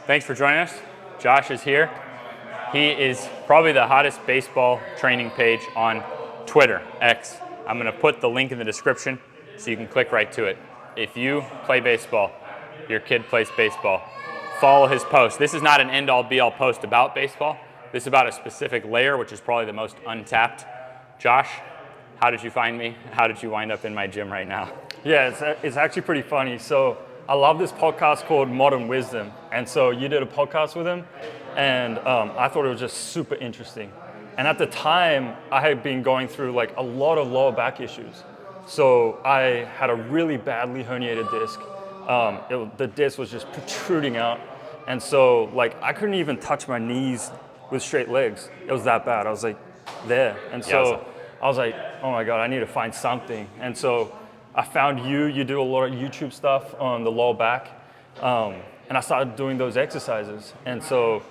Thanks for joining us. Josh is here. He is probably the hottest baseball training page on Twitter, X. I'm going to put the link in the description so you can click right to it. If you play baseball, your kid plays baseball, follow his post. This is not an end-all be-all post about baseball. This is about a specific layer, which is probably the most untapped. Josh, how did you find me? How did you wind up in my gym right now? Yeah, it's actually pretty funny. So I love this podcast called Modern Wisdom. And so you did a podcast with him, and I thought it was just super interesting. And at the time, I had been going through like a lot of lower back issues. So I had a really badly herniated disc. The disc was just protruding out. And so like I couldn't even touch my knees with straight legs. It was that bad. I was like there. And so I was like, oh my God, I need to find something. And so I found you do a lot of YouTube stuff on the lower back. And I started doing those exercises. And so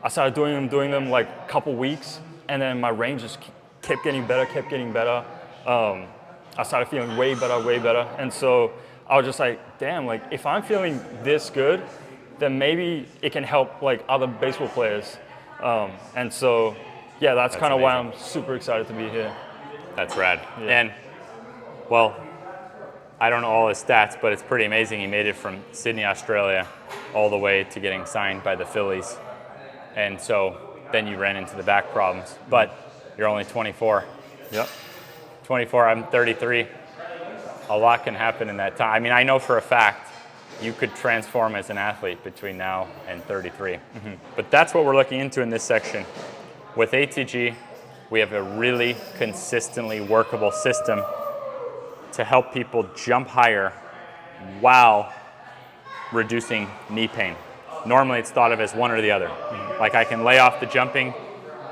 I started doing them like a couple weeks, and then my range just kept getting better. I started feeling way better. And so I was just like, damn, like if I'm feeling this good, then maybe it can help like other baseball players. And so, yeah, that's kind of why I'm super excited to be here. That's rad. Yeah. And, well, I don't know all his stats, but it's pretty amazing. He made it from Sydney, Australia, all the way to getting signed by the Phillies. And so then you ran into the back problems. But you're only 24. Yep. 24, I'm 33. A lot can happen in that time. I mean, I know for a fact you could transform as an athlete between now and 33. Mm-hmm. But that's what we're looking into in this section. With ATG, we have a really consistently workable system to help people jump higher while reducing knee pain. Normally it's thought of as one or the other. Mm-hmm. Like I can lay off the jumping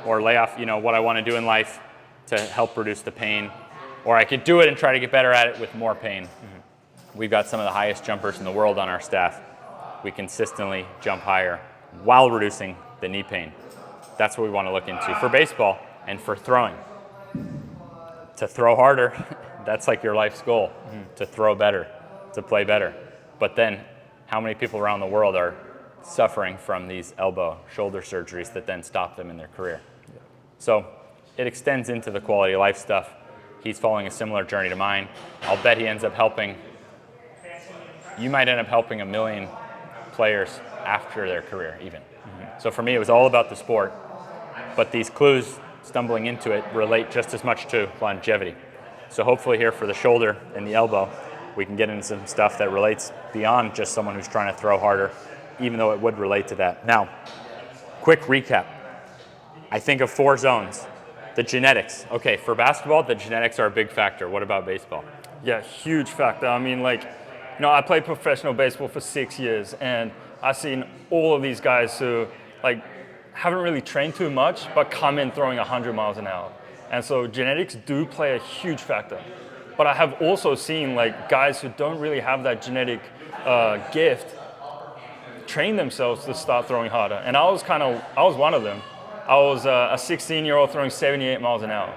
or lay off, what I want to do in life to help reduce the pain, or I could do it and try to get better at it with more pain. Mm-hmm. We've got some of the highest jumpers in the world on our staff. We consistently jump higher while reducing the knee pain. That's what we want to look into for baseball and for throwing. To throw harder, that's like your life's goal, to throw better, to play better. But then how many people around the world are suffering from these elbow, shoulder surgeries that then stop them in their career? Yeah. So it extends into the quality of life stuff. He's following a similar journey to mine. I'll bet he ends up helping. You might end up helping 1 million players after their career even. Mm-hmm. So for me, it was all about the sport. But these clues stumbling into it relate just as much to longevity. So hopefully here for the shoulder and the elbow, we can get into some stuff that relates beyond just someone who's trying to throw harder, even though it would relate to that. Now, quick recap. I think of 4 zones. The genetics. Okay, for basketball, the genetics are a big factor. What about baseball? Yeah, huge factor. I mean, I played professional baseball for 6 years, and I've seen all of these guys who, haven't really trained too much, but come in throwing 100 miles an hour. And so genetics do play a huge factor. But I have also seen guys who don't really have that genetic gift train themselves to start throwing harder. And I was one of them. I was a 16-year-old throwing 78 miles an hour.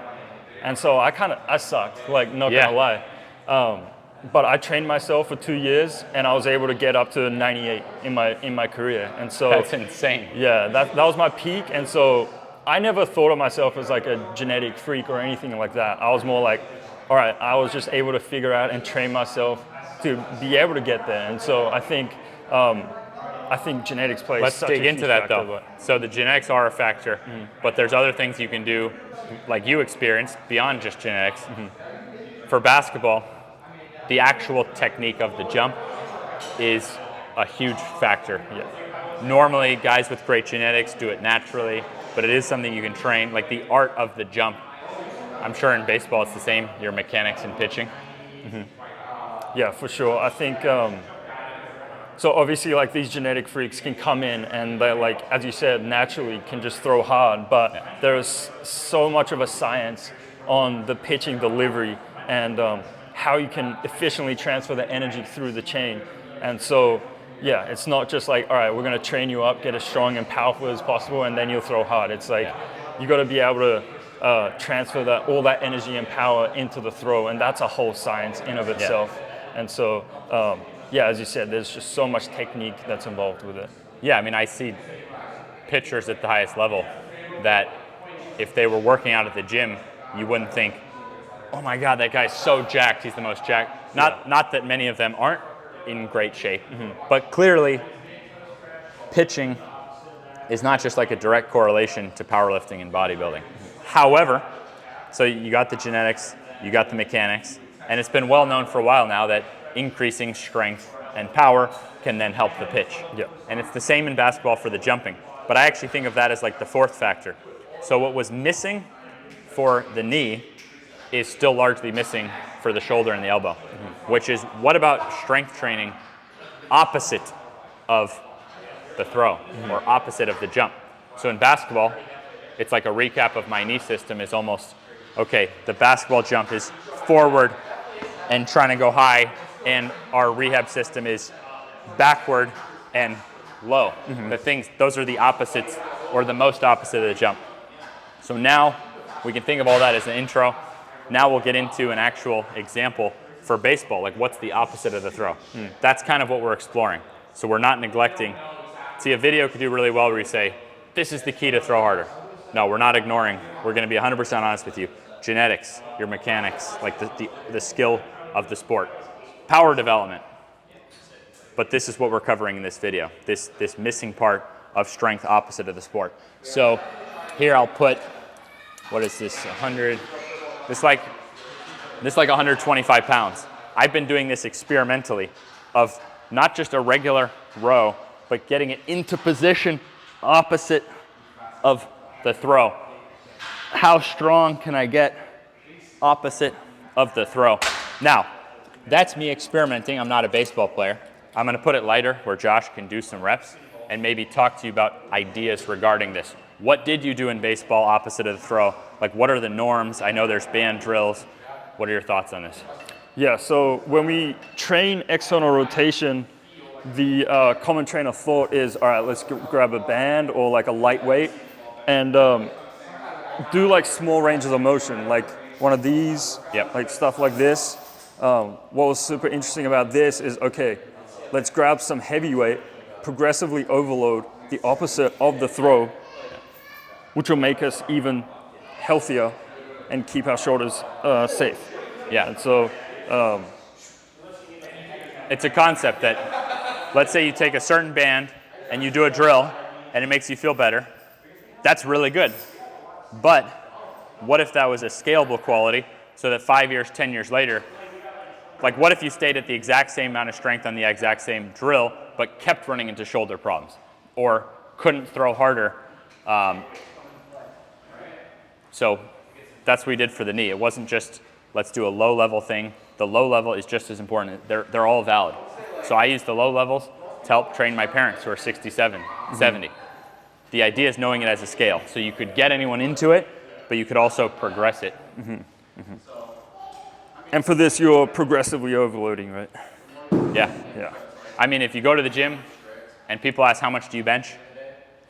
And so I sucked, not gonna lie. But I trained myself for 2 years, and I was able to get up to 98 in my career. And so that's insane. Yeah, that was my peak. And so I never thought of myself as a genetic freak or anything like that. I was more all right, I was just able to figure out and train myself to be able to get there. And so I think genetics plays such a huge factor. Let's dig into that though. So the genetics are a factor, but there's other things you can do, like you experienced, beyond just genetics. Mm-hmm. For basketball, the actual technique of the jump is a huge factor. Yeah. Normally, guys with great genetics do it naturally, but it is something you can train, like the art of the jump. I'm sure in baseball it's the same, your mechanics in pitching. Mm-hmm. Yeah, for sure. I think, so obviously these genetic freaks can come in and they as you said, naturally can just throw hard, but there's so much of a science on the pitching delivery and how you can efficiently transfer the energy through the chain. And so, yeah, it's not just all right, we're going to train you up, get as strong and powerful as possible, and then you'll throw hard. It's you got to be able to transfer all that energy and power into the throw, and that's a whole science in of itself. Yeah. And so, as you said, there's just so much technique that's involved with it. Yeah, I mean, I see pitchers at the highest level that if they were working out at the gym, you wouldn't think, oh my God, that guy's so jacked, he's the most jacked. Not that many of them aren't in great shape, but clearly pitching is not just like a direct correlation to powerlifting and bodybuilding. However, so you got the genetics, you got the mechanics, and it's been well known for a while now that increasing strength and power can then help the pitch. Yeah. And it's the same in basketball for the jumping. But I actually think of that as like the fourth factor. So what was missing for the knee is still largely missing for the shoulder and the elbow, which is, what about strength training opposite of the throw or opposite of the jump? So in basketball, it's like a recap of my knee system is almost, okay, the basketball jump is forward and trying to go high, and our rehab system is backward and low. Those are the opposites, or the most opposite of the jump. So now we can think of all that as an intro. Now we'll get into an actual example for baseball, like what's the opposite of the throw. That's kind of what we're exploring. So we're not neglecting. See, a video could do really well where you say, this is the key to throw harder. No, we're not ignoring. We're going to be 100% honest with you. Genetics, your mechanics, like the skill of the sport. Power development. But this is what we're covering in this video, this missing part of strength opposite of the sport. So here I'll put, what is this, 100, this like 125 pounds. I've been doing this experimentally of not just a regular row, but getting it into position opposite of the throw. How strong can I get opposite of the throw? Now, that's me experimenting. I'm not a baseball player. I'm going to put it lighter where Josh can do some reps and maybe talk to you about ideas regarding this. What did you do in baseball opposite of the throw? Like, what are the norms? I know there's band drills. What are your thoughts on this? Yeah, so when we train external rotation, the common train of thought is, all right, let's grab a band or like a lightweight and do like small ranges of motion, like one of these, like stuff like this. What was super interesting about this is, okay, let's grab some heavyweight, progressively overload the opposite of the throw, which will make us even healthier and keep our shoulders safe. Yeah. And so it's a concept that, let's say you take a certain band and you do a drill and it makes you feel better. That's really good. But what if that was a scalable quality so that 5 years, 10 years later, like what if you stayed at the exact same amount of strength on the exact same drill, but kept running into shoulder problems or couldn't throw harder? So that's what we did for the knee. It wasn't just, let's do a low level thing. The low level is just as important. They're all valid. So I use the low levels to help train my parents who are 67, 70. The idea is knowing it as a scale. So you could get anyone into it, but you could also progress it. And for this, you're progressively overloading, right? Yeah. Yeah. I mean, if you go to the gym and people ask, how much do you bench?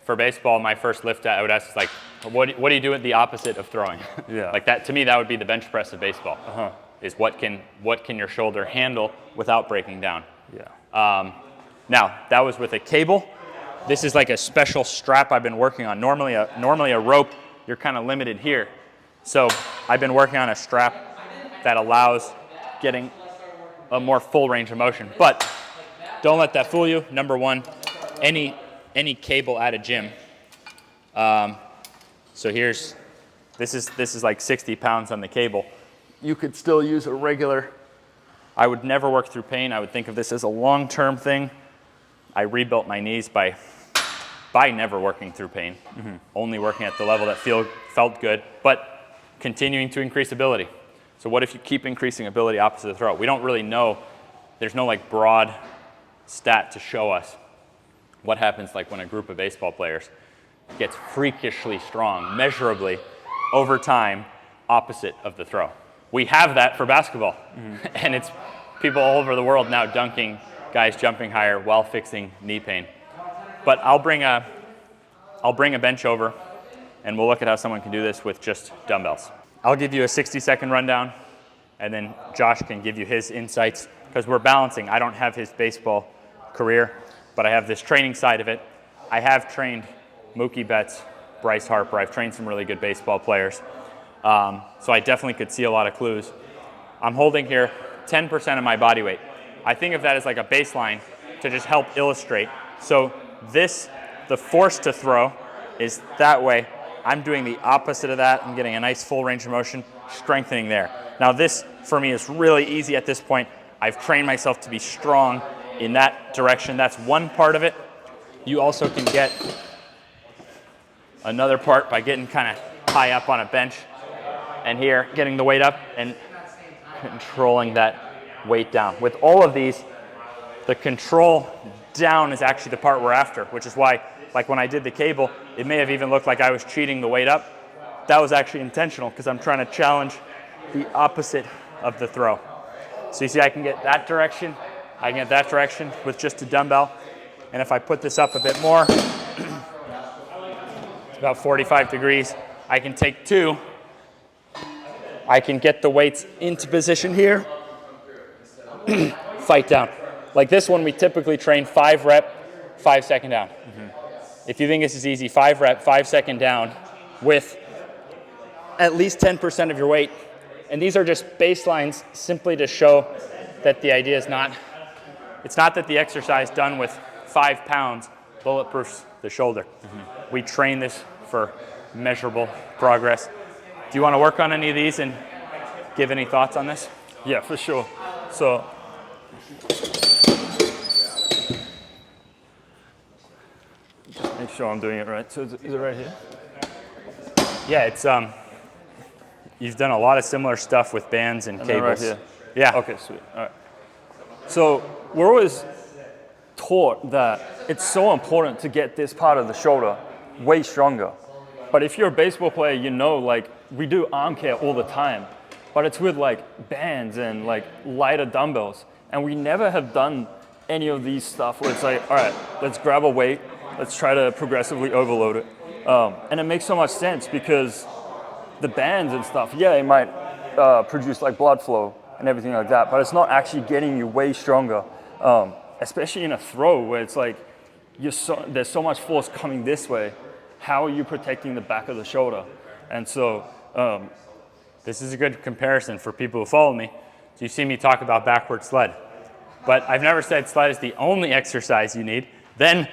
For baseball, my first lift, I would ask, like, what do you do at the opposite of throwing? Yeah. Like that, to me, that would be the bench press of baseball. Is what can your shoulder handle without breaking down? Yeah. Now, that was with a cable. This is like a special strap I've been working on. Normally a rope, you're kind of limited here. So I've been working on a strap that allows getting a more full range of motion. But don't let that fool you. Number one, any cable at a gym. So this is like 60 pounds on the cable. You could still use a regular. I would never work through pain. I would think of this as a long-term thing. I rebuilt my knees by never working through pain, only working at the level that felt good, but continuing to increase ability. So what if you keep increasing ability opposite the throw? We don't really know. There's no like broad stat to show us what happens like when a group of baseball players gets freakishly strong, measurably, over time, opposite of the throw. We have that for basketball, and it's people all over the world now dunking guys jumping higher while fixing knee pain. But I'll bring a bench over, and we'll look at how someone can do this with just dumbbells. I'll give you a 60-second rundown, and then Josh can give you his insights, because we're balancing. I don't have his baseball career, but I have this training side of it, I have trained Mookie Betts, Bryce Harper. I've trained some really good baseball players. So I definitely could see a lot of clues. I'm holding here 10% of my body weight. I think of that as like a baseline to just help illustrate. So this, the force to throw is that way. I'm doing the opposite of that. I'm getting a nice full range of motion, strengthening there. Now this, for me, is really easy at this point. I've trained myself to be strong in that direction. That's one part of it. You also can get another part by getting kind of high up on a bench. And here, getting the weight up and controlling that weight down. With all of these, the control down is actually the part we're after, which is why, like when I did the cable, it may have even looked like I was cheating the weight up. That was actually intentional because I'm trying to challenge the opposite of the throw. So you see I can get that direction, I can get that direction with just a dumbbell. And if I put this up a bit more, it's about 45 degrees, I can take two. I can get the weights into position here, fight down. Like this one, we typically train 5 rep, 5 second down. If you think this is easy, 5 rep, 5 second down with at least 10% of your weight. And these are just baselines simply to show that the idea is not, it's not that the exercise done with 5 pounds bulletproofs the shoulder. We train this for measurable progress. Do you want to work on any of these and give any thoughts on this? Yeah, for sure. So just make sure I'm doing it right. So is it right here? Yeah, it's you've done a lot of similar stuff with bands and cables. Right here. Yeah. Okay, sweet. All right. So we're always taught that it's so important to get this part of the shoulder way stronger. But if you're a baseball player, you know, like we do arm care all the time, but it's with like bands and like lighter dumbbells. And we never have done any of these stuff where it's like, all right, let's grab a weight, let's try to progressively overload it. And it makes so much sense because the bands and stuff, yeah, it might produce like blood flow and everything like that, but it's not actually getting you way stronger, especially in a throw where it's like there's so much force coming this way. How are you protecting the back of the shoulder? And so this is a good comparison for people who follow me. So you see me talk about backward sled, but I've never said sled is the only exercise you need. Then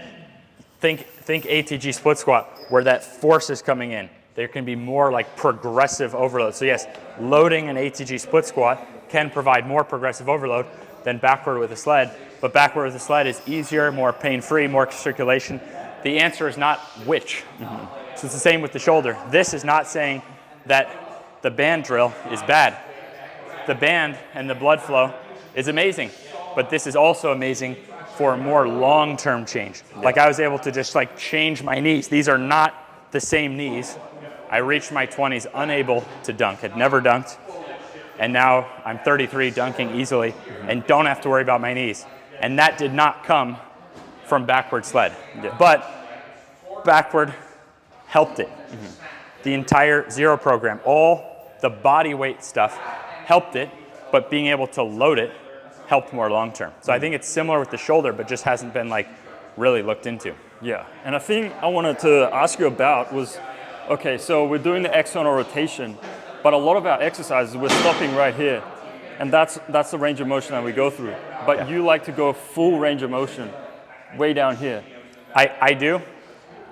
think ATG split squat where that force is coming in. There can be more like progressive overload. So yes, loading an ATG split squat can provide more progressive overload than backward with a sled, but backward with a sled is easier, more pain-free, more circulation. The answer is not which. So it's the same with the shoulder. This is not saying that the band drill is bad. The band and the blood flow is amazing, but this is also amazing for more long-term change. Like I was able to just like change my knees. These are not the same knees. I reached my 20s unable to dunk, had never dunked, and now I'm 33 dunking easily and don't have to worry about my knees. And that did not come from backward sled, but backward helped it. The entire zero program, all the body weight stuff helped it, but being able to load it helped more long term. So I think it's similar with the shoulder, but just hasn't been like really looked into. Yeah, and a thing I wanted to ask you about was, okay, so we're doing the external rotation, but a lot of our exercises we're stopping right here, and that's the range of motion that we go through. But you like to go full range of motion way down here. I do.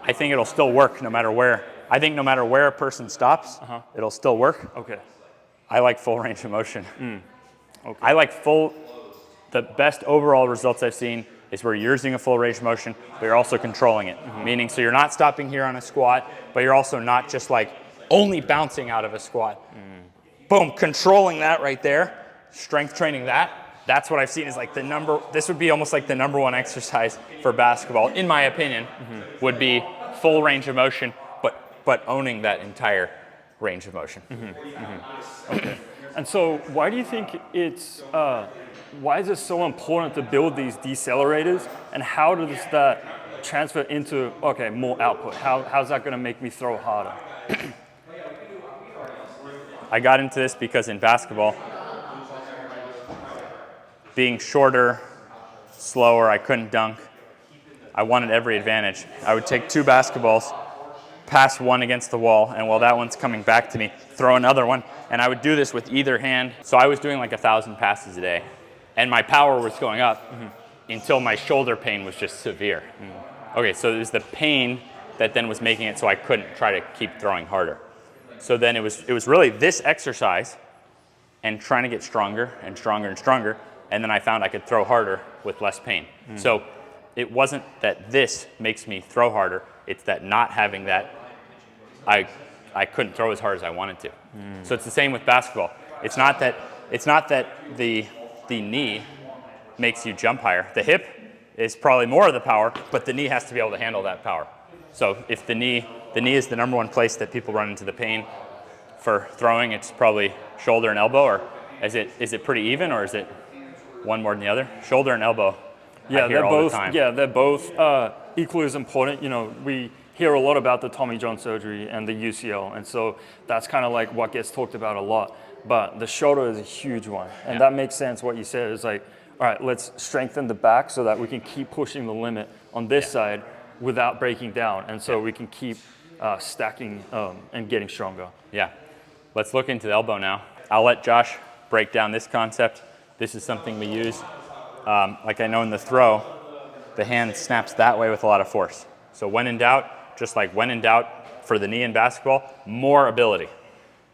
I think it'll still work no matter where. I think no matter where a person stops, it'll still work. Okay. I like full range of motion. Okay. I like the best overall results I've seen is where you're using a full range of motion, but you're also controlling it. Meaning, so you're not stopping here on a squat, but you're also not just like only bouncing out of a squat. Boom, controlling that right there, strength training that. That's what I've seen is like this would be almost like the number one exercise for basketball, in my opinion, would be full range of motion, but owning that entire range of motion. Okay. And so why do you think why is it so important to build these decelerators, and how does that transfer into, okay, more output? How's that gonna make me throw harder? I got into this because in basketball, being shorter, slower, I couldn't dunk. I wanted every advantage. I would take 2 basketballs, pass one against the wall, and while that one's coming back to me, throw another one. And I would do this with either hand. So I was doing like 1,000 passes a day. And my power was going up until my shoulder pain was just severe. Okay, so it was the pain that then was making it so I couldn't try to keep throwing harder. So then it was really this exercise and trying to get stronger and stronger and stronger. And then I found I could throw harder with less pain. So it wasn't that this makes me throw harder. It's that not having that, I couldn't throw as hard as I wanted to. So it's the same with basketball. It's not that the knee makes you jump higher. The hip is probably more of the power, but the knee has to be able to handle that power. So if the knee is the number one place that people run into the pain for throwing, it's probably shoulder and elbow, or is it pretty even, or is it one more than the other? Shoulder and elbow. Yeah, I hear they're all both. the time. Yeah, they're both equally as important. You know, we hear a lot about the Tommy John surgery and the UCL, and so that's kind of like what gets talked about a lot. But the shoulder is a huge one, and that makes sense. What you said is like, all right, let's strengthen the back so that we can keep pushing the limit on this side without breaking down, and so we can keep stacking and getting stronger. Yeah. Let's look into the elbow now. I'll let Josh break down this concept. This is something we use. Like I know in the throw, the hand snaps that way with a lot of force. So when in doubt, just like when in doubt for the knee in basketball, more ability.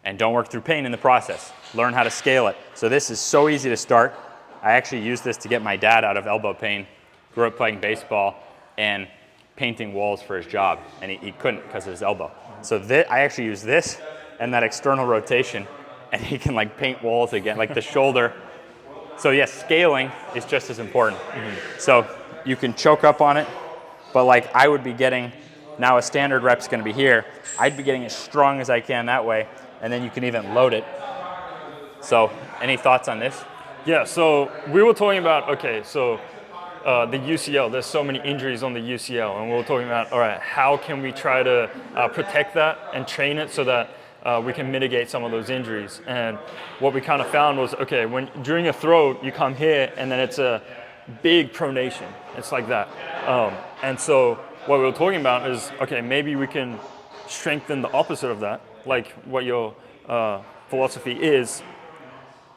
And don't work through pain in the process. Learn how to scale it. So this is so easy to start. I actually used this to get my dad out of elbow pain. Grew up playing baseball and painting walls for his job, and he couldn't because of his elbow. So I actually use this and that external rotation, and he can like paint walls again, like the shoulder. So yes, scaling is just as important. So you can choke up on it, but like I would be getting, now a standard rep's gonna be here, I'd be getting as strong as I can that way, and then you can even load it. So any thoughts on this? Yeah, so we were talking about, okay, so the UCL, there's so many injuries on the UCL, and we were talking about, all right, how can we try to protect that and train it so that we can mitigate some of those injuries. And what we kind of found was, okay, when during a throw, you come here, and then it's a big pronation. It's like that. And so what we were talking about is, okay, maybe we can strengthen the opposite of that, like what your philosophy is,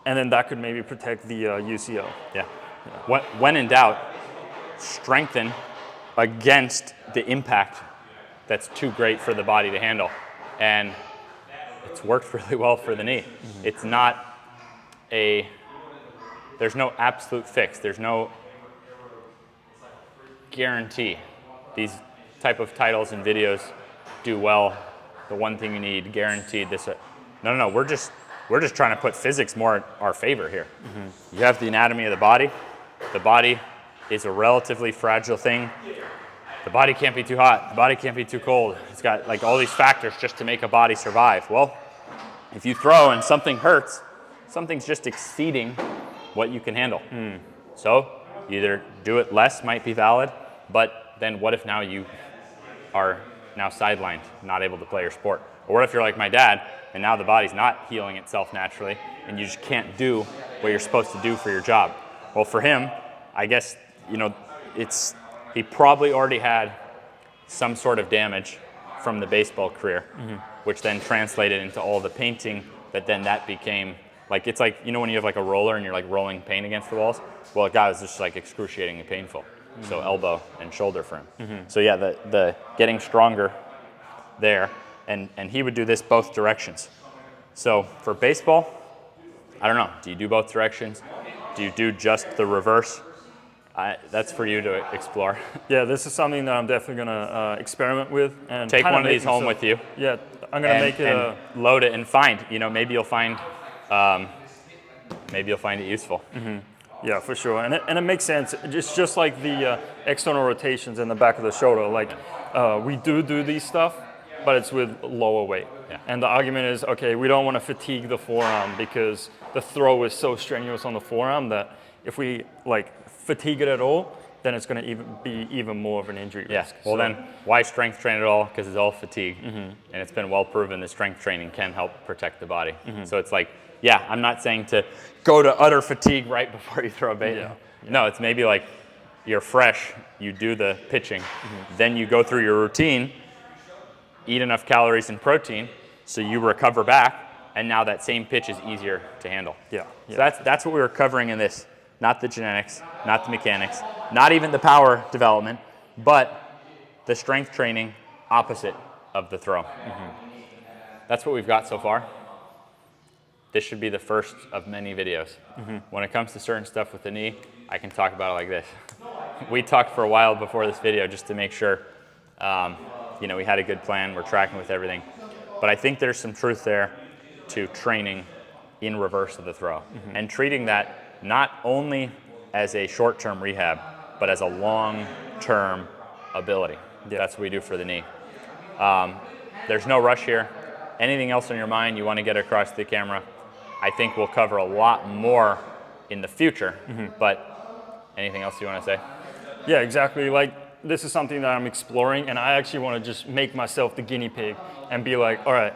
and then that could maybe protect the UCL. Yeah. When in doubt, strengthen against the impact that's too great for the body to handle. And it's worked really well for the knee. It's not there's no absolute fix. There's no guarantee. These type of titles and videos do well. The one thing you need, guaranteed this. No. We're just trying to put physics more in our favor here. You have the anatomy of the body. The body is a relatively fragile thing. The body can't be too hot. The body can't be too cold. It's got like all these factors just to make a body survive. Well, if you throw and something hurts, something's just exceeding what you can handle. So either do it less might be valid, but then what if now you are now sidelined, not able to play your sport? Or what if you're like my dad, and now the body's not healing itself naturally, and you just can't do what you're supposed to do for your job? Well, for him, I guess, he probably already had some sort of damage from the baseball career, which then translated into all the painting that became, like, it's like, when you have like a roller and you're like rolling paint against the walls? Well, it was just like excruciatingly painful. So elbow and shoulder for him. So yeah, the getting stronger there, and he would do this both directions. So for baseball, I don't know, do you do both directions? Do you do just the reverse? That's for you to explore. Yeah, this is something that I'm definitely gonna experiment with and take one of these home with you. Yeah, I'm gonna make it and load it and find. Maybe you'll find it useful. Yeah, for sure, and it makes sense. It's just like the external rotations in the back of the shoulder. Like we do these stuff, but it's with lower weight. Yeah. And the argument is, okay, we don't want to fatigue the forearm because the throw is so strenuous on the forearm that if we fatigue it at all, then it's going to be even more of an injury risk. Well, then why strength train at all? Because it's all fatigue, and it's been well proven that strength training can help protect the body. So it's like, I'm not saying to go to utter fatigue right before you throw a baseball. No, it's maybe like you're fresh, you do the pitching, then you go through your routine, eat enough calories and protein, so you recover back, and now that same pitch is easier to handle. Yeah. So that's what we were covering in this. Not the genetics, not the mechanics, not even the power development, but the strength training opposite of the throw. That's what we've got so far. This should be the first of many videos. When it comes to certain stuff with the knee, I can talk about it like this. We talked for a while before this video just to make sure we had a good plan, we're tracking with everything. But I think there's some truth there to training in reverse of the throw and treating that not only as a short-term rehab, but as a long-term ability. That's what we do for the knee. There's no rush here. Anything else on your mind you want to get across the camera, I think we'll cover a lot more in the future, but anything else you want to say? Yeah, exactly. Like, this is something that I'm exploring, and I actually want to just make myself the guinea pig and be like, all right,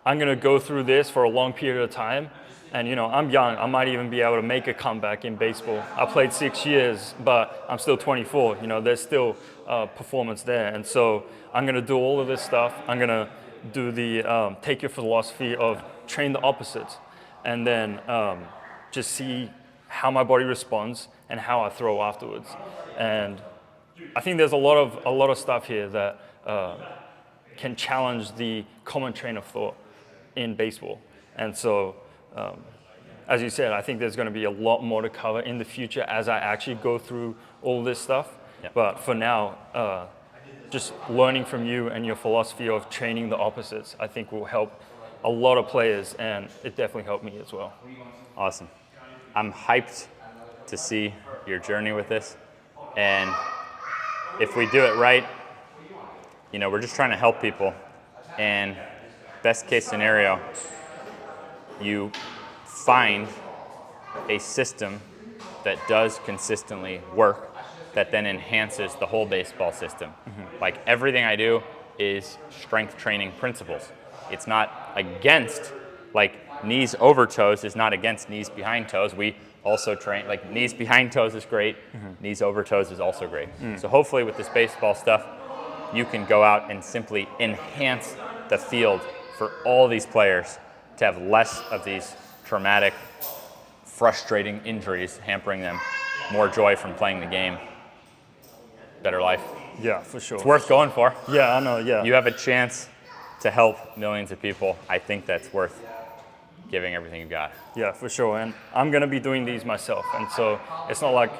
I'm going to go through this for a long period of time. And, I'm young. I might even be able to make a comeback in baseball. I played 6 years, but I'm still 24. There's still performance there. And so I'm going to do all of this stuff. I'm going to do the take your philosophy of train the opposites, and then just see how my body responds and how I throw afterwards. And I think there's a lot of stuff here that can challenge the common train of thought in baseball. And so, as you said, I think there's going to be a lot more to cover in the future as I actually go through all this stuff. Yep. But for now, just learning from you and your philosophy of training the opposites, I think will help a lot of players, and it definitely helped me as well. Awesome. I'm hyped to see your journey with this. And if we do it right, we're just trying to help people. And best case scenario, you find a system that does consistently work that then enhances the whole baseball system. Like, everything I do is strength training principles. It's not against, like, knees over toes is not against knees behind toes. We also train, like, knees behind toes is great, knees over toes is also great. So hopefully with this baseball stuff, you can go out and simply enhance the field for all these players to have less of these traumatic, frustrating injuries hampering them, more joy from playing the game, better life. Yeah, for sure. It's worth going for. Yeah, I know, yeah. You have a chance to help millions of people. I think that's worth giving everything you've got. Yeah, for sure. And I'm going to be doing these myself. And so it's not like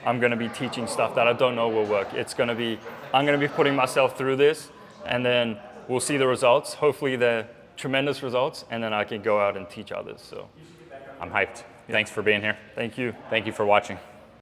I'm going to be teaching stuff that I don't know will work. I'm going to be putting myself through this, and then we'll see the results. Hopefully they're tremendous results, and then I can go out and teach others. So I'm hyped. Thanks for being here. Thank you. Thank you for watching.